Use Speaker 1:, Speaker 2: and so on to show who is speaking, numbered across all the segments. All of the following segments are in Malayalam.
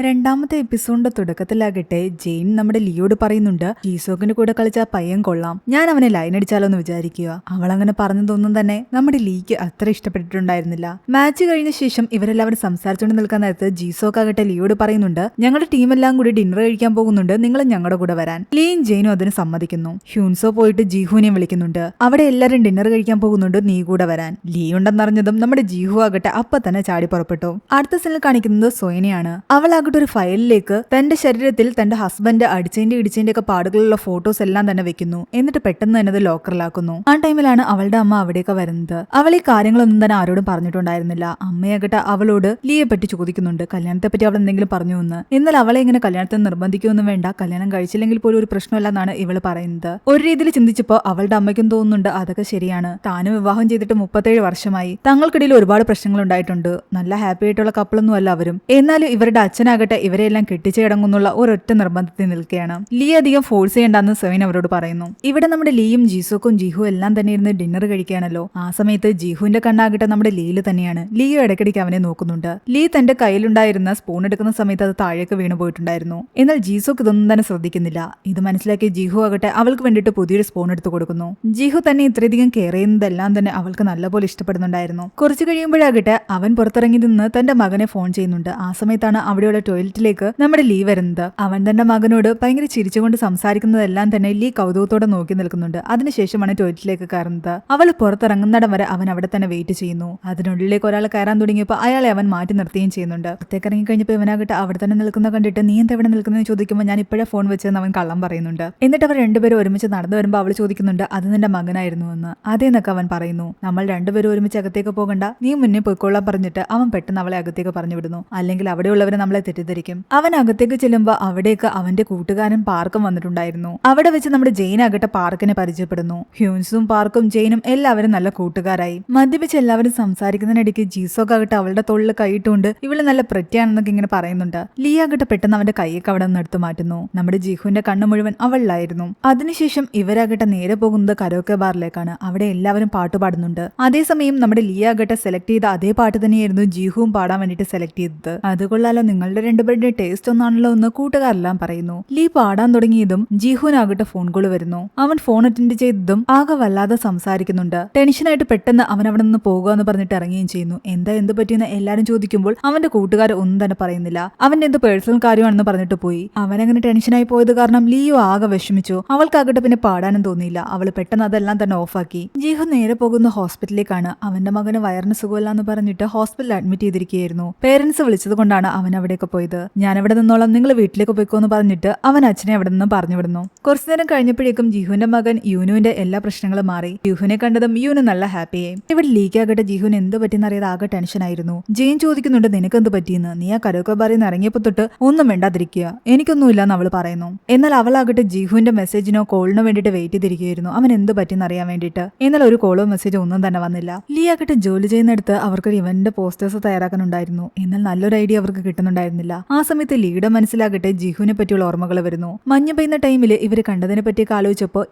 Speaker 1: രണ്ടാമത്തെ എപ്പിസോഡിന്റെ തുടക്കത്തിലാകട്ടെ ജെയിൻ നമ്മുടെ ലിയോട് പറയുന്നുണ്ട് ജീസോക്കിന്റെ കൂടെ കളിച്ച പയ്യൻ കൊള്ളാം, ഞാൻ അവനെ ലൈൻ അടിച്ചാലോ എന്ന് വിചാരിക്കുക. അവൾ അങ്ങനെ പറഞ്ഞതൊന്നും തന്നെ നമ്മുടെ ലീക്ക് അത്ര ഇഷ്ടപ്പെട്ടിട്ടുണ്ടായിരുന്നില്ല. മാച്ച് കഴിഞ്ഞ ശേഷം ഇവരെല്ലാവരും സംസാരിച്ചുകൊണ്ട് നിൽക്കാൻ നേരത്ത് ജീസോക്കാകട്ടെ ലിയോട് പറയുന്നുണ്ട്, ഞങ്ങളുടെ ടീമെല്ലാം കൂടി ഡിന്നർ കഴിക്കാൻ പോകുന്നുണ്ട്, നിങ്ങൾ ഞങ്ങളുടെ കൂടെ വരാൻ. ലീയും ജെയിനും അതിന് സമ്മതിക്കുന്നു. ഹ്യൂൻസോ പോയിട്ട് ജീഹുവിനെയും വിളിക്കുന്നുണ്ട്. അവിടെ എല്ലാവരും ഡിന്നർ കഴിക്കാൻ പോകുന്നുണ്ട്, നീ കൂടെ വരാൻ. ലീ ഉണ്ടെന്നറിഞ്ഞതും നമ്മുടെ ജീഹു ആകട്ടെ അപ്പൊ തന്നെ ചാടി പുറപ്പെട്ടു. അടുത്ത സീനിൽ കാണിക്കുന്നത് സോയനെയാണ്. അവൾ ഒരു ഫയലിലേക്ക് തന്റെ ശരീരത്തിൽ തന്റെ ഹസ്ബൻഡ് അടിച്ചതിന്റെ ഇടിച്ചതിന്റെ ഒക്കെ പാടുകളുള്ള ഫോട്ടോസ് എല്ലാം തന്നെ വെക്കുന്നു. എന്നിട്ട് പെട്ടെന്ന് തന്നെ അത് ലോക്കറിലാക്കുന്നു. ആ ടൈമിലാണ് അവളുടെ അമ്മ അവിടേക്ക് വരുന്നത്. അവൾ ഈ കാര്യങ്ങളൊന്നും തന്നെ ആരോടും പറഞ്ഞിട്ടുണ്ടായിരുന്നില്ല. അമ്മയാകട്ടെ അവളോട് ലീയെ പറ്റി ചോദിക്കുന്നുണ്ട്, കല്യാണത്തെ പറ്റി അവൾ എന്തെങ്കിലും പറഞ്ഞു എന്ന്. എന്നാൽ അവളെ ഇങ്ങനെ കല്യാണത്തിന് നിർബന്ധിക്കുമെന്നും വേണ്ട, കല്യാണം കഴിച്ചില്ലെങ്കിൽ പോലും ഒരു പ്രശ്നമല്ലെന്നാണ് ഇവള് പറയുന്നത്. ഒരു രീതിയിൽ ചിന്തിച്ചപ്പോ അവളുടെ അമ്മയ്ക്കും തോന്നുന്നുണ്ട് അതൊക്കെ ശരിയാണ്. താനും വിവാഹം ചെയ്തിട്ട് 37 വർഷമായി. തങ്ങൾക്കിടയിൽ ഒരുപാട് പ്രശ്നങ്ങൾ ഉണ്ടായിട്ടുണ്ട്. നല്ല ഹാപ്പി ആയിട്ടുള്ള കപ്പിളൊന്നും അല്ല അവരും. എന്നാലും ഇവരുടെ അച്ഛനാകട്ടെ ഇവരെല്ലാം കെട്ടിച്ചടങ്ങുന്നുള്ള ഒരൊറ്റ നിർബന്ധത്തിൽ നിൽക്കുകയാണ്. ലീ അധികം ഫോഴ്സ് ചെയ്യേണ്ടെന്ന് സെവൻ അവരോട് പറയുന്നു. ഇവിടെ നമ്മുടെ ലീയും ജീസോക്കും ജീഹു എല്ലാം തന്നെ ഇരുന്ന് ഡിന്നർ കഴിക്കുകയാണല്ലോ. ആ സമയത്ത് ജീഹുവിന്റെ കണ്ണാകട്ടെ നമ്മുടെ ലീയിൽ തന്നെയാണ്. ലീയോ ഇടയ്ക്കിടയ്ക്ക് അവനെ നോക്കുന്നുണ്ട്. ലീ തന്റെ കയ്യിലുണ്ടായിരുന്ന സ്പൂൺ എടുക്കുന്ന സമയത്ത് അത് താഴേക്ക് വീണു പോയിട്ടുണ്ടായിരുന്നു. എന്നാൽ ജീസോക്ക് ഇതൊന്നും തന്നെ ശ്രദ്ധിക്കുന്നില്ല. ഇത് മനസ്സിലാക്കി ജീഹു ആകട്ടെ അവൾക്ക് വേണ്ടിയിട്ട് പുതിയൊരു സ്പൂൺ എടുത്ത് കൊടുക്കുന്നു. ജീഹു തന്നെ ഇത്രയധികം കെയർ ചെയ്യുന്നതെല്ലാം തന്നെ അവൾക്ക് നല്ലപോലെ ഇഷ്ടപ്പെടുന്നുണ്ടായിരുന്നു. കുറച്ചു കഴിയുമ്പോഴാകട്ടെ അവൻ പുറത്തിറങ്ങി നിന്ന് തന്റെ മകനെ ഫോൺ ചെയ്യുന്നുണ്ട്. ആ സമയത്താണ് അവിടെയുള്ള ടോയ്ലറ്റിലേക്ക് നമ്മുടെ ലീ വരുന്നത്. അവൻ തന്റെ മകനോട് ഭയങ്കര ചിരിച്ചുകൊണ്ട് സംസാരിക്കുന്നതെല്ലാം തന്നെ ലീ കൗതുകത്തോടെ നോക്കി നിൽക്കുന്നുണ്ട്. അതിനുശേഷമാണ് ടോയ്ലറ്റിലേക്ക് കയറുന്നത്. അവൾ പുറത്തിറങ്ങുന്നിടം വരെ അവൻ അവിടെ തന്നെ വെയിറ്റ് ചെയ്യുന്നു. അതിനുള്ളിലേക്ക് ഒരാൾ കയറാൻ തുടങ്ങിയപ്പോൾ അയാളെ അവൻ മാറ്റി നിർത്തുകയും ചെയ്യുന്നുണ്ട്. പുറത്തേക്ക് ഇറങ്ങി കഴിഞ്ഞപ്പോൾ ഇവനാകട്ടെ അവിടെ തന്നെ നിൽക്കുന്ന കണ്ടിട്ട് നീ എന്താ ഇവിടെ നിൽക്കുന്നതെന്ന് ചോദിക്കുമ്പോൾ ഞാൻ ഇപ്പോഴേ ഫോൺ വെച്ചെന്ന് അവൻ കള്ളം പറയുന്നുണ്ട്. എന്നിട്ട് അവർ രണ്ടുപേരും ഒരുമിച്ച് നടന്നു വരുമ്പോൾ അവൾ ചോദിക്കുന്നുണ്ട് അത് നിന്റെ മകനായിരുന്നു എന്ന്. അതേന്നൊക്കെ അവൻ പറയുന്നു. നമ്മൾ രണ്ടുപേരും ഒരുമിച്ച് അകത്തേക്ക് പോകണ്ട, നീ മുന്നേ പോയിക്കൊള്ളാൻ പറഞ്ഞിട്ട് അവൻ പെട്ടെന്ന് അവളെ അകത്തേക്ക് പറഞ്ഞു വിടുന്നു. അല്ലെങ്കിൽ അവിടെയുള്ളവരെ നമ്മളെ തെറ്റിദ്ധരിക്കും. അവൻ അകത്തേക്ക് ചെല്ലുമ്പോൾ അവിടേക്ക് അവന്റെ കൂട്ടുകാരൻ പാർക്കും വന്നിട്ടുണ്ടായിരുന്നു. അവിടെ വെച്ച് നമ്മുടെ ജെയിൻ ആകട്ടെ പാർക്കിനെ പരിചയപ്പെടുന്നു. ഹ്യൂൻസും പാർക്കും ജെയിനും എല്ലാവരും നല്ല കൂട്ടുകാരായി. മദ്യപിച്ച് എല്ലാവരും സംസാരിക്കുന്നതിനിടയ്ക്ക് ജീസോക്ക് ആകട്ടെ അവളുടെ തൊഴിൽ കൈയിട്ടുകൊണ്ട് ഇവള് നല്ല പ്രത്യാണെന്നൊക്കെ ഇങ്ങനെ പറയുന്നുണ്ട്. ലീ ആകട്ടെ പെട്ടെന്ന് അവന്റെ കൈയൊക്കെ അവിടെ നിന്ന് എടുത്തു മാറ്റുന്നു. നമ്മുടെ ജീഹുവിന്റെ കണ്ണ് മുഴുവൻ അവളിലായിരുന്നു. അതിനുശേഷം ഇവരാകട്ടെ നേരെ പോകുന്നത് കരോക്കെ ബാറിലേക്കാണ്. അവിടെ എല്ലാവരും പാട്ട് പാടുന്നുണ്ട്. അതേസമയം നമ്മുടെ ലീ ആകട്ടെ സെലക്ട് ചെയ്ത അതേ പാട്ട് തന്നെയായിരുന്നു ജീഹുവും പാടാൻ വേണ്ടിയിട്ട് സെലക്ട് ചെയ്തത്. അതുകൊള്ളാലോ, നിങ്ങളുടെ രണ്ടുപേരുടെ ടേസ്റ്റ് ഒന്നാണല്ലോ എന്ന് കൂട്ടുകാരെല്ലാം പറയുന്നു. ലീ പാടാൻ തുടങ്ങിയതും ജീഹുവിനാകട്ടെ ഫോൺ കോൾ വരുന്നു. അവൻ ഫോൺ അറ്റൻഡ് ചെയ്തതും ആകെ വല്ലാതെ സംസാരിക്കുന്നുണ്ട്. ടെൻഷനായിട്ട് പെട്ടെന്ന് അവൻ അവിടെ നിന്ന് പോകുക എന്ന് പറഞ്ഞിട്ട് ഇറങ്ങുകയും ചെയ്യുന്നു. എന്ത് പറ്റിയെന്ന് എല്ലാരും ചോദിക്കുമ്പോൾ അവന്റെ കൂട്ടുകാർ ഒന്നും തന്നെ പറയുന്നില്ല. അവന്റെ എന്ത് പേഴ്സണൽ കാര്യമാണെന്ന് പറഞ്ഞിട്ട് പോയി. അവനങ്ങനെ ടെൻഷനായി പോയത് കാരണം ലീയോ ആകെ വിഷമിച്ചു. അവൾക്കാകട്ടെ പിന്നെ പാടാനും തോന്നിയില്ല. അവൾ പെട്ടെന്ന് അതെല്ലാം തന്നെ ഓഫാക്കി. ജീഹു നേരെ പോകുന്ന ഹോസ്പിറ്റലിലേക്കാണ്. അവന്റെ മകന് വയറിന് സുഖമില്ല എന്ന് പറഞ്ഞിട്ട് ഹോസ്പിറ്റലിൽ അഡ്മിറ്റ് ചെയ്തിരിക്കുകയായിരുന്നു. പേരൻസ് വിളിച്ചത് കൊണ്ടാണ് അവൻ അവിടേക്ക് പോയത്. ഞാൻ അവിടെ നിന്നോളം, നിങ്ങൾ വീട്ടിലേക്ക് പോയിക്കോന്ന് പറഞ്ഞിട്ട് അവൻ അച്ഛനെ അവിടെ നിന്ന് പറഞ്ഞു വിടുന്നു. കുറച്ചു നേരം കഴിഞ്ഞപ്പോഴേക്കും ജീഹുവിന്റെ മകൻ യൂനുവിന്റെ എല്ലാ പ്രശ്നങ്ങളും മാറി. യൂഹുവിനെ കണ്ടതും യൂനു നല്ല ഹാപ്പിയായി. ഇവിടെ ലീക്കാകട്ടെ ജീഹുവിന് എന്ത് പറ്റിയെന്നറിയാതെ ആകെ ടെൻഷനായിരുന്നു. ജെയിൻ ചോദിക്കുന്നുണ്ട് നിനക്ക് എന്ത് പറ്റിയെന്ന്. നീ ആ കരോക്കെ ബാറിൽ നിന്ന് ഇറങ്ങിയപ്പോ തൊട്ട് ഒന്നും വേണ്ടാതിരിക്കുക, എനിക്കൊന്നുമില്ലെന്ന് അവൾ പറയുന്നു. എന്നാൽ അവളാകട്ടെ ജീഹുവിന്റെ മെസ്സേജിനോ കോളിനോ വേണ്ടിയിട്ട് വെയിറ്റ് ചെയ്തിരിക്കുകയായിരുന്നു, അവൻ എന്ത് പറ്റിയെന്ന് അറിയാൻ വേണ്ടിയിട്ട്. എന്നാൽ ഒരു കോളോ മെസ്സേജോ ഒന്നും തന്നെ വന്നില്ല. ലീ ആകട്ടെ ജോലി ചെയ്യുന്നിടത്ത് അവർക്കൊരു ഇവന്റ് പോസ്റ്റേഴ്സ് തയ്യാറാക്കാനുണ്ടായിരുന്നു. എന്നാൽ നല്ലൊരു ഐഡിയ അവർക്ക് കിട്ടുന്നുണ്ടായിരുന്നില്ല. ആ സമയത്ത് ലീയുടെ മനസ്സിലാകട്ടെ ജീഹുവിനെ പറ്റിയുള്ള ഓർമ്മകൾ വരുന്നു. മഞ്ഞ് പെയ്യുന്ന ടൈമിൽ ഇവർ കണ്ടതിനെ പറ്റിയൊക്കെ ആലോചിച്ചപ്പോൾ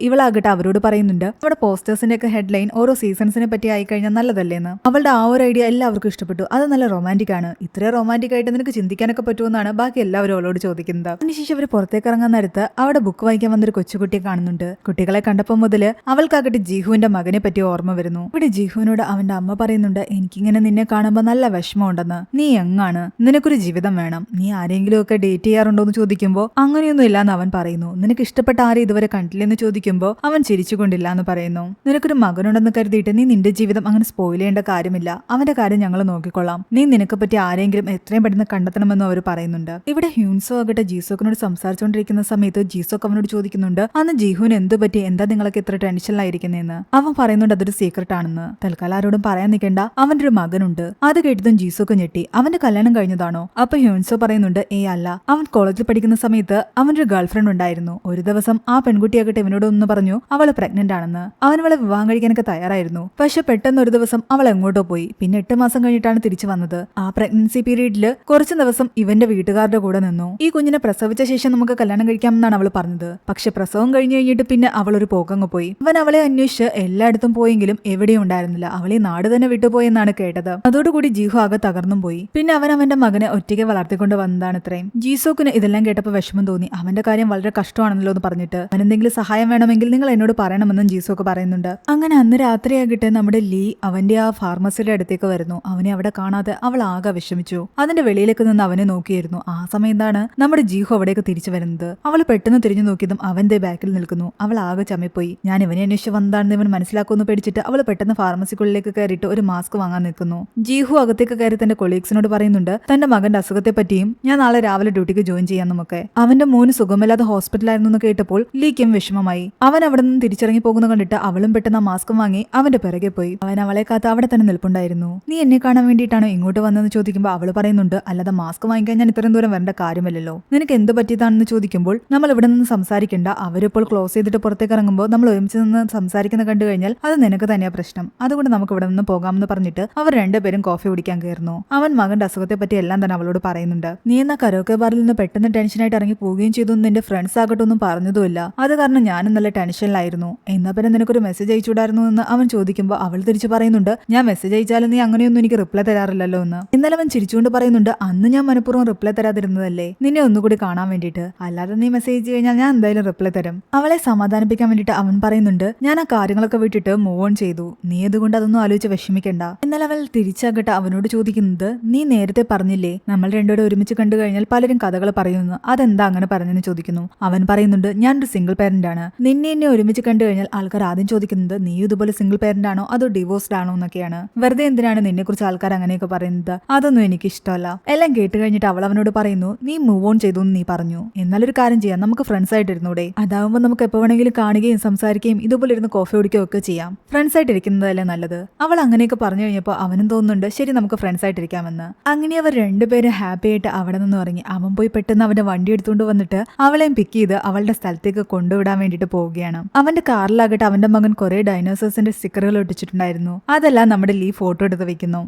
Speaker 1: ഇവളാകട്ടെ അവരോട് പറയുന്നുണ്ട് നമ്മുടെ പോസ്റ്റേഴ്സിന്റെ ഒക്കെ ഹെഡ്ലൈൻ ഓരോ സീസൺസിനെ പറ്റി ആയി കഴിഞ്ഞാൽ നല്ലതല്ലേന്ന്. അവളുടെ ആ ഒരു ഐഡിയ എല്ലാവർക്കും ഇഷ്ടപ്പെട്ടു. അത് നല്ല റൊമാൻറ്റിക് ആണ്. ഇത്രയും റൊമാൻറ്റിക് ആയിട്ട് നിനക്ക് ചിന്തിക്കാനൊക്കെ പറ്റുമെന്നാണ് ബാക്കി എല്ലാവരും അവളോട് ചോദിക്കുന്നത്. അതിനുശേഷം അവർ പുറത്തേക്ക് ഇറങ്ങാൻ നേരത്ത് അവിടെ ബുക്ക് വായിക്കാൻ വന്നൊരു കൊച്ചുകുട്ടിയെ കാണുന്നുണ്ട്. കുട്ടികളെ കണ്ടപ്പോൾ മുതൽ അവൾക്കാകട്ടെ ജീഹുവിന്റെ മകനെ പറ്റി ഓർമ്മ വരുന്നു. ഇവിടെ ജീഹുവിനോട് അവന്റെ അമ്മ പറയുന്നുണ്ട് എനിക്കിങ്ങനെ നിന്നെ കാണുമ്പോൾ നല്ല വിഷമമുണ്ടെന്ന്. നീ എങ്ങാണ്, നിനക്കൊരു ജീവിതം വേണം, നീ ആരെങ്കിലും ഒക്കെ ഡേറ്റ് ചെയ്യാറുണ്ടോ എന്ന് ചോദിക്കുമ്പോൾ അങ്ങനെയൊന്നും ഇല്ലാന്ന് അവൻ പറയുന്നു. നിനക്ക് ഇഷ്ടപ്പെട്ട ആരെ ഇതുവരെ കണ്ടില്ലെന്ന് ചോദിക്കുമ്പോൾ അവൻ ചിരിച്ചുകൊണ്ടില്ല എന്ന് പറയുന്നു. നിനക്കൊരു മകനുണ്ടെന്ന് കരുതിയിട്ട് നീ നിന്റെ ജീവിതം അങ്ങനെ സ്പോയിൽ ചെയ്യേണ്ട കാര്യമില്ല, അവന്റെ കാര്യം ഞങ്ങൾ നോക്കിക്കൊള്ളാം, നീ നിനക്ക് പറ്റി ആരെങ്കിലും എത്രയും പെട്ടെന്ന് കണ്ടെത്തണമെന്നും അവർ പറയുന്നുണ്ട്. ഇവിടെ ഹ്യൂൻസോ ആകട്ടെ ജീസോക്കിനോട് സംസാരിച്ചുകൊണ്ടിരിക്കുന്ന സമയത്ത് ജീസോക്ക് അവനോട് ചോദിക്കുന്നുണ്ട് അന്ന് ജീഹുവിന് എന്ത് പറ്റി, എന്താ നിങ്ങളൊക്കെ ഇത്ര ടെൻഷനിലായിരിക്കുന്നതെന്ന്. അവൻ പറയുന്നുണ്ട് അതൊരു സീക്രട്ട് ആണെന്ന്, തൽക്കാലം ആരോടും പറയാൻ നിൽക്കേണ്ട, അവന്റെ ഒരു മകനുണ്ട്. അത് കേട്ടതും ജീസോക്ക് ഞെട്ടി. അവന്റെ കല്യാണം കഴിഞ്ഞതാണോ? അപ്പൊ ഹ്യൂൻസോ പറയുന്നുണ്ട് അല്ല, അവൻ കോളേജിൽ പഠിക്കുന്ന സമയത്ത് അവനൊരു ഗേൾഫ്രണ്ട് ഉണ്ടായിരുന്നു. ഒരു ദിവസം ആ പെൺകുട്ടിയാകട്ടെ ഇവനോട് ഒന്ന് പറഞ്ഞു അവള് പ്രഗ്നന്റ് ആണെന്ന്. അവൻ അവളെ വിവാഹം കഴിക്കാനൊക്കെ തയ്യാറായിരുന്നു. പക്ഷെ പെട്ടെന്ന് ഒരു ദിവസം അവൾ എങ്ങോട്ടോ പോയി. പിന്നെ 8 മാസം കഴിഞ്ഞിട്ടാണ് തിരിച്ചു വന്നത്. ആ പ്രഗ്നൻസി പീരീഡില് കുറച്ചു ദിവസം ഇവന്റെ വീട്ടുകാരുടെ കൂടെ നിന്നു. ഈ കുഞ്ഞിനെ പ്രസവിച്ച ശേഷം നമുക്ക് കല്യാണം കഴിക്കാമെന്നാണ് അവൾ പറഞ്ഞത്. പക്ഷെ പ്രസവം കഴിഞ്ഞു കഴിഞ്ഞിട്ട് പിന്നെ അവൾ ഒരു പോക്കങ്ങ് പോയി. അവൻ അവളെ അന്വേഷിച്ച് എല്ലായിടത്തും പോയെങ്കിലും എവിടെയും ഉണ്ടായിരുന്നില്ല. അവളെ നാട് തന്നെ വിട്ടുപോയെന്നാണ് കേട്ടത്. അതോടുകൂടി ജീഹു ആകെ തകർന്നും പോയി. പിന്നെ അവൻ അവന്റെ മകനെ ഒറ്റയ്ക്ക് വളർത്തി വളർത്തിക്കൊണ്ട് വന്നതാണ് ഇത്രയും. ജീസോക്കിന് ഇതെല്ലാം കേട്ടപ്പോൾ വിഷമം തോന്നി. അവന്റെ കാര്യം വളരെ കഷ്ടമാണല്ലോ എന്ന് പറഞ്ഞിട്ട് അവനെന്തെങ്കിലും സഹായം വേണമെങ്കിൽ നിങ്ങൾ എന്നോട് പറയണമെന്നും ജീസോക്ക് പറയുന്നുണ്ട്. അങ്ങനെ അന്ന് രാത്രിയാകിട്ട് നമ്മുടെ ലീ അവന്റെ ആ ഫാർമസിയുടെ അടുത്തേക്ക് വരുന്നു. അവനെ അവിടെ കാണാതെ അവൾ ആകെ വിഷമിച്ചു. അതിന്റെ വെളിയിലേക്ക് നിന്ന് അവനെ നോക്കിയിരുന്നു. ആ സമയത്താണ് നമ്മുടെ ജീഹു അവിടേക്ക് തിരിച്ചു വരുന്നത്. അവൾ പെട്ടെന്ന് തിരിഞ്ഞു നോക്കിയതും അവന്റെ ബാക്കിൽ നിൽക്കുന്നു. അവൾ ആകെ ചമ്മിപ്പോയി. ഞാൻ ഇവനെ അന്വേഷിച്ച് വന്നതാണെന്ന് ഇവൻ മനസ്സിലാക്കുമെന്ന് പേടിച്ചിട്ട് അവൾ പെട്ടെന്ന് ഫാർമസിക്കുള്ളിലേക്ക് കയറിയിട്ട് ഒരു മാസ്ക് വാങ്ങാൻ നിൽക്കുന്നു. ജീഹു അകത്തേക്ക് കയറി തന്റെ കൊളീഗ്സിനോട് പറയുന്നുണ്ട് തന്റെ മകന്റെ അസുഖത്തെ പറ്റിയും ഞാൻ നാളെ രാവിലെ ഡ്യൂട്ടിക്ക് ജോയിൻ ചെയ്യാമെന്നൊക്കെ. അവന്റെ മോന് സുഖമില്ലാതെ ഹോസ്പിറ്റലായിരുന്നു എന്ന് കേട്ടപ്പോൾ ലീക്കും വിഷമമായി. അവൻ അവിടെ നിന്ന് തിരിച്ചിറങ്ങി പോകുന്ന കണ്ടിട്ട് അവളും പെട്ടെന്ന് ആ മാസ്കും വാങ്ങി അവന്റെ പിറകെ പോയി. അവൻ അവളെ കാത്ത് അവിടെ തന്നെ നിൽപ്പുണ്ടായിരുന്നു. നീ എന്നെ കാണാൻ വേണ്ടിയിട്ടാണോ ഇങ്ങോട്ട് വന്നതെന്ന് ചോദിക്കുമ്പോൾ അവള് പറയുന്നുണ്ട് അല്ലാതെ മാസ്ക് വാങ്ങിക്കാൻ ഞാൻ ഇത്രയും ദൂരം വരേണ്ട കാര്യമല്ലല്ലോ. നിനക്ക് എന്ത് പറ്റിയതാണെന്ന് ചോദിക്കുമ്പോൾ നമ്മൾ ഇവിടെ നിന്ന് സംസാരിക്കണ്ട, അവരിപ്പോൾ ക്ലോസ് ചെയ്തിട്ട് പുറത്തേക്ക് ഇറങ്ങുമ്പോൾ നമ്മൾ ഒരുമിച്ച് നിന്ന് സംസാരിക്കുന്ന കണ്ടു കഴിഞ്ഞാൽ അത് നിനക്ക് തന്നെയാ പ്രശ്നം. അതുകൊണ്ട് നമുക്ക് ഇവിടെ നിന്ന് പോകാമെന്ന് പറഞ്ഞിട്ട് അവർ രണ്ടുപേരും കോഫി കുടിക്കാൻ കയറുന്നു. അവൻ മകന്റെ അസുഖത്തെ പറ്റി എല്ലാം തന്നെ അവളോട് പറയുന്നുണ്ട്. നീ എന്നാ കരോക്കെ ബാറിൽ നിന്ന് പെട്ടെന്ന് ടെൻഷനായിട്ട് ഇറങ്ങി പോവുകയും ചെയ്തു നിന്റെ ഫ്രണ്ട്സ് ആകട്ടെ ഒന്നും പറഞ്ഞതുമില്ല. അത് കാരണം ഞാനും നല്ല ടെൻഷനിലായിരുന്നു. എന്നാ പിന്നെ നിനക്കൊരു മെസ്സേജ് അയച്ചുകൂടായിരുന്നു എന്ന് അവൻ ചോദിക്കുമ്പോൾ അവൾ തിരിച്ചു പറയുന്നുണ്ട് ഞാൻ മെസ്സേജ് അയച്ചാലും നീ അങ്ങനെയൊന്നും എനിക്ക് റിപ്ലൈ തരാറില്ലല്ലോ എന്ന്. ഇന്നലെ അവൻ ചിരിച്ചുകൊണ്ട് പറയുന്നുണ്ട് അന്ന് ഞാൻ മനഃപൂർവ്വം റിപ്ലൈ തരാതിരുന്നതല്ലേ നിന്നെ ഒന്നുകൂടി കാണാൻ വേണ്ടിയിട്ട്. അല്ലാതെ നീ മെസ്സേജ് കഴിഞ്ഞാൽ ഞാൻ എന്തായാലും റിപ്ലൈ തരും. അവളെ സമാധാനിപ്പിക്കാൻ വേണ്ടിയിട്ട് അവൻ പറയുന്നുണ്ട് ഞാൻ ആ കാര്യങ്ങളൊക്കെ വിട്ടിട്ട് മൂവ് ഓൺ ചെയ്തു. നീ അതുകൊണ്ട് അതൊന്നും ആലോചിച്ച് വിഷമിക്കണ്ട. എന്നാൽ അവൾ തിരിച്ചാകട്ടെ അവനോട് ചോദിക്കുന്നത് നീ നേരത്തെ പറഞ്ഞില്ലേ നമ്മൾ രണ്ടുപേരും ഒരുമിച്ച് കണ്ടു കഴിഞ്ഞാൽ പലരും കഥകൾ പറയുന്നു, അതെന്താ അങ്ങനെ പറഞ്ഞെന്ന് ചോദിക്കുന്നു. അവൻ പറയുന്നുണ്ട് ഞാനൊരു സിംഗിൾ പേരന്റ് ആണ്. നിന്നെ എന്നെ ഒരുമിച്ച് കണ്ടു കഴിഞ്ഞാൽ ആൾക്കാർ ആദ്യം ചോദിക്കുന്നത് നീ ഇതുപോലെ സിംഗിൾ പേരന്റ് ആണോ അതോ ഡിവോഴ്സ്ഡ് ആണോ എന്നൊക്കെയാണ്. വെറുതെ എന്തിനാണ് നിന്നെ കുറിച്ച് ആൾക്കാർ അങ്ങനെയൊക്കെ പറയുന്നത്, അതൊന്നും എനിക്ക് ഇഷ്ടമല്ല. എല്ലാം കേട്ട് കഴിഞ്ഞിട്ട് അവൾ അവനോട് പറയുന്നു നീ മൂവ് ഓൺ ചെയ്തു എന്ന് നീ പറഞ്ഞു, എന്നാലൊരു കാര്യം ചെയ്യാം, നമുക്ക് ഫ്രണ്ട്സ് ആയിട്ടിരുന്നൂടെ? അതാവുമ്പോൾ നമുക്ക് എപ്പോ വേണമെങ്കിലും കാണുകയും സംസാരിക്കുകയും ഇതുപോലെ ഇരുന്ന് കോഫി കുടിക്കുകയും ഒക്കെ ചെയ്യാം. ഫ്രണ്ട്സ് ആയിട്ടിരിക്കുന്നതല്ലേ നല്ലത്. അവൾ അങ്ങനെയൊക്കെ പറഞ്ഞു കഴിഞ്ഞപ്പോൾ അവനും തോന്നുന്നുണ്ട് ശരി നമുക്ക് ഫ്രണ്ട്സ് ആയിട്ടിരിക്കാമെന്ന്. അങ്ങനെ അവർ രണ്ടുപേരും ഹാപ്പി ആയിട്ട് അവിടെ നിന്ന് ഇറങ്ങി. അവൻ പോയി പെട്ടെന്ന് അവന്റെ വണ്ടി എടുത്തുകൊണ്ട് വന്നിട്ട് അവളെയും പിക്ക് ചെയ്ത് അവളുടെ സ്ഥലത്തേക്ക് കൊണ്ടുവിടാൻ വേണ്ടിയിട്ട് പോവുകയാണ്. അവന്റെ കാറിലാകട്ടെ അവന്റെ മകൻ കുറെ ഡൈനോസേഴ്സിന്റെ സ്റ്റിക്കറുകൾ ഒട്ടിച്ചിട്ടുണ്ടായിരുന്നു. അതെല്ലാം നമ്മുടെ ലീ ഫോട്ടോ എടുത്ത് വെക്കുന്നു.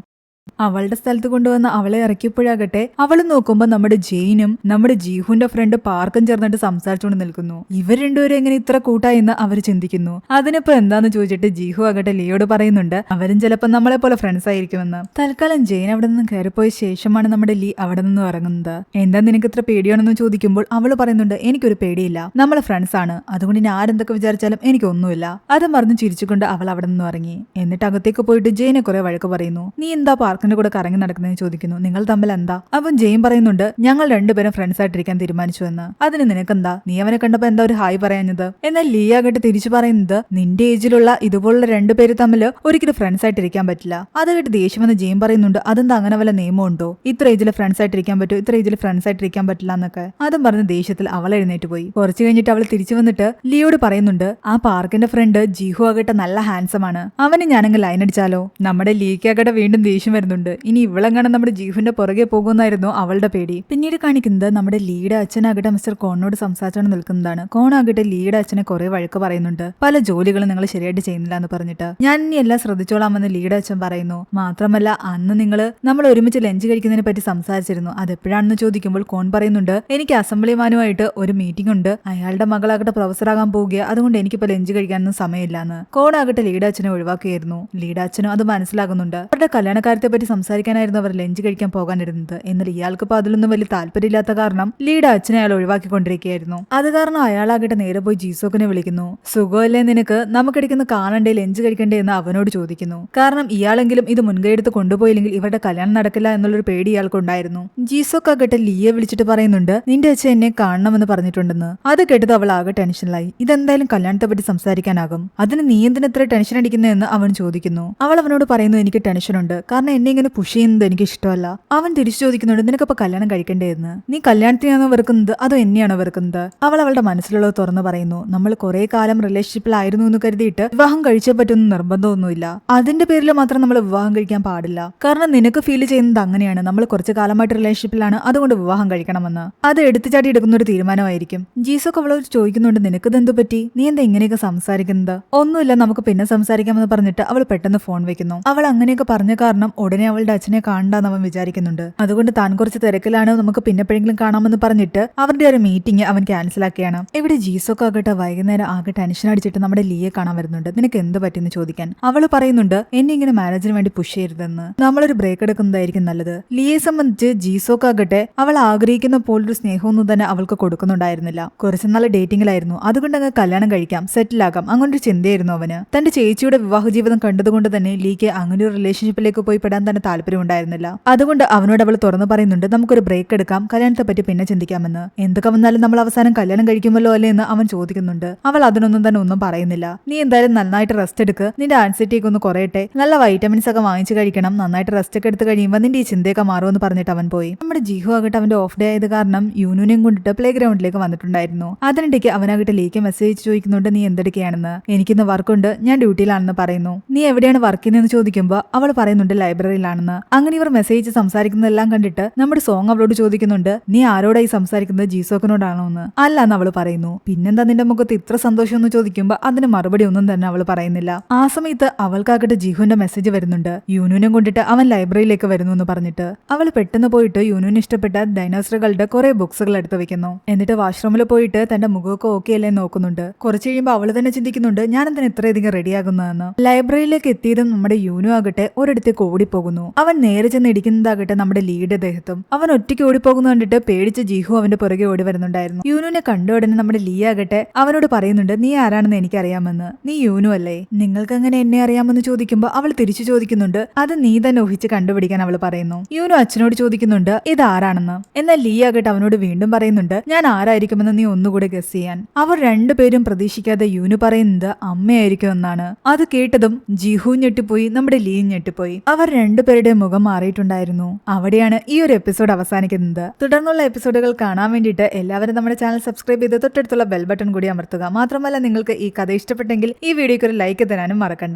Speaker 1: അവളുടെ സ്ഥലത്ത് കൊണ്ടുവന്ന് അവളെ ഇറക്കിയപ്പോഴാകട്ടെ അവൾ നോക്കുമ്പോൾ നമ്മുടെ ജെയിനും നമ്മുടെ ജീഹുന്റെ ഫ്രണ്ട് പാർക്കും ചേർന്നിട്ട് സംസാരിച്ചുകൊണ്ട് നിൽക്കുന്നു. ഇവർ രണ്ടുപേരും എങ്ങനെ ഇത്ര കൂട്ടായെന്ന് അവർ ചിന്തിക്കുന്നു. അതിനിപ്പോ എന്താന്ന് ചോദിച്ചിട്ട് ജീഹു ആകട്ടെ ലിയോട് പറയുന്നുണ്ട് അവരും ചിലപ്പോൾ നമ്മളെ പോലെ ഫ്രണ്ട്സ് ആയിരിക്കുമെന്ന്. തൽക്കാലം ജെയിൻ അവിടെ നിന്ന് കയറിപ്പോയ ശേഷമാണ് നമ്മുടെ ലീ അവിടെ നിന്ന് ഇറങ്ങുന്നത്. എന്താ നിനക്ക് ഇത്ര പേടിയാണെന്ന് ചോദിക്കുമ്പോൾ അവൾ പറയുന്നുണ്ട് എനിക്കൊരു പേടിയില്ല, നമ്മൾ ഫ്രണ്ട്സ് ആണ്, അതുകൊണ്ട് ഇനി ആരെന്തൊക്കെ വിചാരിച്ചാലും എനിക്കൊന്നുമില്ല. അത് മറിഞ്ഞ് ചിരിച്ചുകൊണ്ട് അവൾ അവിടെ നിന്ന് ഇറങ്ങി. എന്നിട്ട് അകത്തേക്ക് പോയിട്ട് ജെയിനെ കുറെ വഴക്ക് പറയുന്നു. നീ എന്താ പാർക്കിന്റെ കൂടെ കറങ്ങി നടക്കുന്നതെന്ന് ചോദിക്കുന്നു. നിങ്ങൾ തമ്മിൽ എന്താ? അവൻ ജെയിൻ പറയുന്നുണ്ട് ഞങ്ങൾ രണ്ടുപേരും ഫ്രണ്ട്സ് ആയിട്ടിരിക്കാൻ തീരുമാനിച്ചു എന്ന്. അതിന് നിനക്കെന്താ, നീ അവനെ കണ്ടപ്പോ എന്താ ഒരു ഹായ് പറയാഞ്ഞത്? എന്നാൽ ലീ ആകട്ടെ തിരിച്ചു പറയുന്നത് നിന്റെ ഏജിലുള്ള ഇതുപോലുള്ള രണ്ടുപേര് തമ്മിൽ ഒരിക്കലും ഫ്രണ്ട്സ് ആയിട്ടിരിക്കാൻ പറ്റില്ല. അത് കേട്ട് ദേഷ്യം വന്ന് ജെയിൻ പറയുന്നുണ്ട് അതെന്താ അങ്ങനെ വല്ല നിയമം ഉണ്ടോ? ഇത്ര ഏജിൽ ഫ്രണ്ട്സ് ആയിട്ടിരിക്കാൻ പറ്റും, ഇത്ര ഏജിൽ ഫ്രണ്ട്സ് ആയിട്ടിരിക്കാൻ പറ്റില്ല എന്നൊക്കെ. അതും പറഞ്ഞ് ദേഷ്യത്തിൽ അവൾ എഴുന്നേറ്റ് പോയി. കുറച്ചു കഴിഞ്ഞിട്ട് അവൾ തിരിച്ചു വന്നിട്ട് ലിയോട് പറയുന്നുണ്ട് ആ പാർക്കിന്റെ ഫ്രണ്ട് ജീഹു ആകട്ടെ നല്ല ഹാൻസം ആണ്, അവന് ഞാനങ്ങ് ലൈൻ അടിച്ചാലോ? നമ്മുടെ ലീക്കാകട്ടെ വീണ്ടും ദേഷ്യം വരുന്നുണ്ട്. ഇനി ഇവളെങ്ങനെ നമ്മുടെ ജീഹുവിന്റെ പുറകെ പോകുന്നായിരുന്നു അവളുടെ പേടി. പിന്നീട് കാണിക്കുന്നത് നമ്മുടെ ലീയുടെ അച്ഛനാകട്ടെ മിസ്റ്റർ കോണിനോട് സംസാരിച്ചുകൊണ്ട് നിൽക്കുന്നതാണ്. കോണാകട്ടെ ലീയുടെ അച്ഛനെ കുറെ വഴക്ക് പറയുന്നുണ്ട്. പല ജോലികളും നിങ്ങൾ ശരിയായിട്ട് ചെയ്യുന്നില്ല എന്ന് പറഞ്ഞിട്ട്. ഞാൻ ഇനി എല്ലാം ശ്രദ്ധിച്ചോളാമെന്ന് ലീയുടെ അച്ഛൻ പറയുന്നു. മാത്രമല്ല അന്ന് നമ്മൾ ഒരുമിച്ച് ലഞ്ച് കഴിക്കുന്നതിനെ പറ്റി സംസാരിച്ചിരുന്നു, അതെപ്പോഴാണെന്ന് ചോദിക്കുമ്പോൾ കോൺ പറയുന്നുണ്ട് എനിക്ക് അസംബ്ലിമാനുമായിട്ട് ഒരു മീറ്റിംഗ് ഉണ്ട്, അയാളുടെ മകളാകട്ടെ പ്രൊഫസറാകാൻ പോവുക, അതുകൊണ്ട് എനിക്കിപ്പോ ലഞ്ച് കഴിക്കാനൊന്നും സമയമില്ലാന്ന്. കോണാകട്ടെ ലീയുടെ അച്ഛനെ ഒഴിവാക്കുകയായിരുന്നു. ലീയുടെ അച്ഛനും അത് മനസ്സിലാകുന്നുണ്ട്. അവരുടെ കല്യാണക്കാര്യത്തെ പറ്റി സംസാരിക്കാനായിരുന്നു അവർ ലഞ്ച് കഴിക്കാൻ പോകാനിരുന്നത്. എന്നാൽ ഇയാൾക്കിപ്പോ അതിലൊന്നും വലിയ താല്പര്യമില്ലാത്ത കാരണം ലീയുടെ അച്ഛനെ അയാൾ ഒഴിവാക്കിക്കൊണ്ടിരിക്കുകയായിരുന്നു. അത് കാരണം അയാളാകട്ടെ നേരെ പോയി ജീസോക്കിനെ വിളിക്കുന്നു. സുഖമല്ലേ നിനക്ക്, നമുക്കിടയ്ക്കൊന്ന് കാണണ്ടേ, ലഞ്ച് കഴിക്കണ്ടേ എന്ന് അവനോട് ചോദിക്കുന്നു. കാരണം ഇയാളെങ്കിലും ഇത് മുൻകൈ എടുത്ത് കൊണ്ടുപോയില്ലെങ്കിൽ ഇവരുടെ കല്യാണം നടക്കില്ല എന്നുള്ളൊരു പേടി ഇയാൾക്കുണ്ടായിരുന്നു. ജീസോക്ക് ആകട്ടെ ലീയെ വിളിച്ചിട്ട് പറയുന്നുണ്ട് നിന്റെ അച്ഛൻ എന്നെ കാണണമെന്ന് പറഞ്ഞിട്ടുണ്ടെന്ന്. അത് കേട്ടത് അവൾ ആകെ ടെൻഷനിലായി. ഇതെന്തായാലും കല്യാണത്തെ പറ്റി സംസാരിക്കാനാകും, അതിന് നീ എന്തിന് ഇത്ര ടെൻഷൻ അടിക്കുന്നതെന്ന് അവൻ ചോദിക്കുന്നു. അവൾ അവനോട് പറയുന്നു എനിക്ക് ടെൻഷനുണ്ട്, കാരണം എന്നെ ഇങ്ങനെ പുഷ് ചെയ്യുന്നത് എനിക്ക് ഇഷ്ടമല്ല. അവൻ തിരിച്ചു ചോദിക്കുന്നുണ്ട് നിനക്കപ്പോ കല്യാണം കഴിക്കണ്ടേ എന്ന്. നീ കല്യാണത്തിനാണോ വെറുക്കുന്നത് അതോ എന്നെയാണോ വെറുക്കുന്നത്? അവൾ അവളുടെ മനസ്സിലുള്ളത് തുറന്നു പറയുന്നു. നമ്മൾ കുറെ കാലം റിലേഷൻഷിപ്പിലായിരുന്നു എന്ന് കരുതിയിട്ട് വിവാഹം കഴിച്ചേ പറ്റുന്ന നിർബന്ധമൊന്നുമില്ല. അതിന്റെ പേരിൽ മാത്രം നമ്മൾ വിവാഹം കഴിക്കാൻ പാടില്ല. കാരണം നിനക്ക് ഫീൽ ചെയ്യുന്നത് അങ്ങനെയാണ്, നമ്മൾ കുറച്ചു കാലമായിട്ട് റിലേഷൻഷിപ്പിലാണ്, അതുകൊണ്ട് വിവാഹം കഴിക്കണമെന്ന്. അത് എടുത്തുചാടി എടുക്കുന്ന ഒരു തീരുമാനമായിരിക്കും. ജീസൊക്കെ അവളോട് ചോദിക്കുന്നുണ്ട് നിനക്കിതെന്തു പറ്റി, നീ എന്താ ഇങ്ങനെയൊക്കെ സംസാരിക്കുന്നത്? ഒന്നുമില്ല, നമുക്ക് പിന്നെ സംസാരിക്കാമെന്ന് പറഞ്ഞിട്ട് അവൾ പെട്ടെന്ന് ഫോൺ വെക്കുന്നു. അവൾ അങ്ങനെയൊക്കെ പറഞ്ഞ കാരണം ഉടനെ അവളുടെ അച്ഛനെ കാണണ്ടെന്ന് അവൻ വിചാരിക്കുന്നുണ്ട്. അതുകൊണ്ട് താൻ കുറച്ച് തിരക്കിലാണ്, നമുക്ക് പിന്നെപ്പോഴെങ്കിലും കാണാമെന്ന് പറഞ്ഞിട്ട് അവരുടെ ഒരു മീറ്റിംഗ് അവൻ ക്യാൻസൽ ആക്കിയാണ്. ഇവിടെ ജീസോക്ക് ആകട്ടെ വൈകുന്നേരം ആകെ ടെൻഷൻ അടിച്ചിട്ട് നമ്മുടെ ലീയെ കാണാൻ വരുന്നുണ്ട്. നിനക്ക് എന്ത് പറ്റിയെന്ന് ചോദിക്കാൻ. അവള് പറയുന്നുണ്ട് എന്നെ ഇങ്ങനെ മാരേജിന് വേണ്ടി പുഷ് ചെയ്യരുതെന്ന്, നമ്മളൊരു ബ്രേക്ക് എടുക്കുന്നതായിരിക്കും നല്ലത്. ലീയെ സംബന്ധിച്ച് ജീസോക്ക് ആകട്ടെ അവൾ ആഗ്രഹിക്കുന്ന പോലൊരു സ്നേഹമൊന്നും തന്നെ അവൾക്ക് കൊടുക്കുന്നുണ്ടായിരുന്നില്ല. കുറച്ച് നാൾ ഡേറ്റിംഗിലായിരുന്നു, അതുകൊണ്ട് അങ്ങ് കല്യാണം കഴിക്കാം, സെറ്റിൽ ആകാം, അങ്ങനൊരു ചിന്തയായിരുന്നു അവന്. തന്റെ ചേച്ചിയുടെ വിവാഹ ജീവിതം കണ്ടതുകൊണ്ട് തന്നെ ലീക്ക് അങ്ങനെ ഒരു റിലേഷൻഷിപ്പിലേക്ക് പോയി പെടാൻ തന്നെ താല്പര്യം ഉണ്ടായിരുന്നില്ല. അതുകൊണ്ട് അവനോട് അവൾ തുറന്നു പറയുന്നുണ്ട് നമുക്കൊരു ബ്രേക്ക് എടുക്കാം, കല്യാണത്തെ പറ്റി പിന്നെ ചിന്തിക്കാമെന്ന്. എന്തൊക്കെ വന്നാലും നമ്മൾ അവസാനം കല്യാണം കഴിക്കുമല്ലോ അല്ലേ എന്ന് അവൻ ചോദിക്കുന്നുണ്ട്. അവൾ അതിനൊന്നും തന്നെ ഒന്നും പറയുന്നില്ല. നീ എന്തായാലും നന്നായിട്ട് റെസ്റ്റ് എടുക്ക്, നിന്റെ ആൻസൈറ്റിയൊക്കെ ഒന്ന് കുറയട്ടെ, നല്ല വൈറ്റമിൻസ് ഒക്കെ വാങ്ങിച്ചു കഴിക്കണം, നന്നായിട്ട് റെസ്റ്റ് ഒക്കെ എടുത്ത് കഴിയുമ്പോൾ നിന്റെ ഈ ചിന്തയൊക്കെ മാറുമെന്ന് പറഞ്ഞിട്ട് അവൻ പോയി. നമ്മുടെ ജിഹു ആകട്ടെ അവന്റെ ഓഫ് ഡേ ആയത് കാരണം യൂനുവിനെയും കൊണ്ടിട്ട് പ്ലേ ഗ്രൗണ്ടിലേക്ക് വന്നിട്ടുണ്ടായിരുന്നു. അതിനിടയ്ക്ക് അവനാകട്ടെ ലീക്ക് മെസ്സേജ് ചോദിക്കുന്നുണ്ട് നീ എന്തെടുക്കുകയാണെന്ന്. എനിക്കിന്ന് വർക്കുണ്ട്, ഞാൻ ഡ്യൂട്ടിയിലാണെന്ന് പറയുന്നു. നീ എവിടെയാണ് വർക്ക് ചെയ്യുന്നതെന്ന് ചോദിക്കുമ്പോൾ അവൾ പറയുന്നുണ്ട് ലൈബ്രറിയിലാണെന്ന്. അങ്ങനെ ഇവർ മെസ്സേജ് സംസാരിക്കുന്നതെല്ലാം കണ്ടിട്ട് നമ്മുടെ സോങ് അവളോട് ചോദിക്കുന്നുണ്ട് നീ ആരോടായി സംസാരിക്കുന്നത്, ജീസോക്കിനോടാണോ എന്ന്. അല്ല എന്ന് അവൾ പറയുന്നു. പിന്നെന്താ നിന്റെ മുഖത്ത് ഇത്ര സന്തോഷം എന്ന് ചോദിക്കുമ്പോൾ അതിന് മറുപടി ഒന്നും തന്നെ അവൾ പറയുന്നില്ല. ആ സമയത്ത് അവൾക്കാകട്ടെ ജിഹുവിന്റെ മെസ്സേജ് വരുന്നുണ്ട്, യൂനുവിനെ കൊണ്ടിട്ട് അവൻ ലൈബ്രറിയിലേക്ക് വരുന്നു എന്ന് പറഞ്ഞിട്ട്. അവൾ പെട്ടെന്ന് പോയിട്ട് യൂനുവിന് ഇഷ്ടപ്പെട്ട ഡൈനോസറുകളുടെ കുറെ ബുക്സുകൾ എടുത്ത് വെക്കുന്നു. എന്നിട്ട് വാഷ്റൂമിൽ പോയിട്ട് തന്റെ മുഖമൊക്കെ ഓക്കെ അല്ലേ നോക്കുന്നുണ്ട്. കുറച്ച് കഴിയുമ്പോൾ അവൾ തന്നെ ചിന്തിക്കുന്നുണ്ട് ഞാൻ എന്തിനാ ഇത്രയധികം റെഡിയാകുന്നതെന്ന്. ലൈബ്രറിയിലേക്ക് എത്തിയതും നമ്മുടെ യൂനു ആകട്ടെ ഒരിടത്തേക്ക് ഓടിപ്പോകുന്നു. അവൻ നേരെ ചെന്ന് ഇടിക്കുന്നതാകട്ടെ നമ്മുടെ ലീയുടെ ദേഹത്തും. അവൻ ഒറ്റയ്ക്ക് ഓടിപ്പോകുന്നു കണ്ടിട്ട് പേടിച്ച് ജിഹു അവന്റെ പുറകെ ഓടി വരുന്നുണ്ടായിരുന്നു. യൂനുവിനെ കണ്ട ഉടനെ നമ്മുടെ ലീ ആകട്ടെ അവനോട് പറയുന്നുണ്ട് നീ ആരാണെന്ന് എനിക്കറിയാമെന്ന്. നീ യൂനു അല്ലേ, നിങ്ങൾക്ക് അങ്ങനെ എന്നെ അറിയാമെന്ന് ചോദിക്കുമ്പോൾ അവൾ തിരിച്ചു ചോദിക്കുന്നുണ്ട് അത് നീ തന്നെ ഊഹിച്ച് കണ്ടുപിടിക്കാൻ അവൾ പറയുന്നു. യൂനു അച്ഛനോട് ചോദിക്കുന്നുണ്ട് ഇത് ആരാണെന്ന്. എന്നാൽ ലീ ആകട്ടെ അവനോട് വീണ്ടും പറയുന്നുണ്ട് ഞാൻ ആരായിരിക്കുമെന്ന് നീ ഒന്നുകൂടെ ഗസ് ചെയ്യാൻ. അവർ രണ്ടുപേരും പ്രതീക്ഷിക്കാതെ യൂനു പറയുന്നത് അമ്മയായിരിക്കും എന്നാണ്. അത് കേട്ടതും ജിഹു ഞെട്ടിപ്പോയി, നമ്മുടെ ലീ ഞെട്ടിപ്പോയി. അവർ രണ്ടുപേരുടെ മുഖം മാറിയിട്ടുണ്ടായിരുന്നു. അവിടെയാണ് ഈ ഒരു എപ്പിസോഡ് അവസാനിക്കുന്നത്. തുടർന്നുള്ള എപ്പിസോഡുകൾ കാണാൻ വേണ്ടിയിട്ട് എല്ലാവരും നമ്മുടെ ചാനൽ സബ്സ്ക്രൈബ് ചെയ്ത് തൊട്ടടുത്തുള്ള ബെൽ ബട്ടൺ കൂടി അമർത്തുക. മാത്രമല്ല നിങ്ങൾക്ക് ഈ കഥ ഇഷ്ടപ്പെട്ടെങ്കിൽ ഈ വീഡിയോക്ക് ഒരു ലൈക്ക് തരാനും മറക്കണ്ട.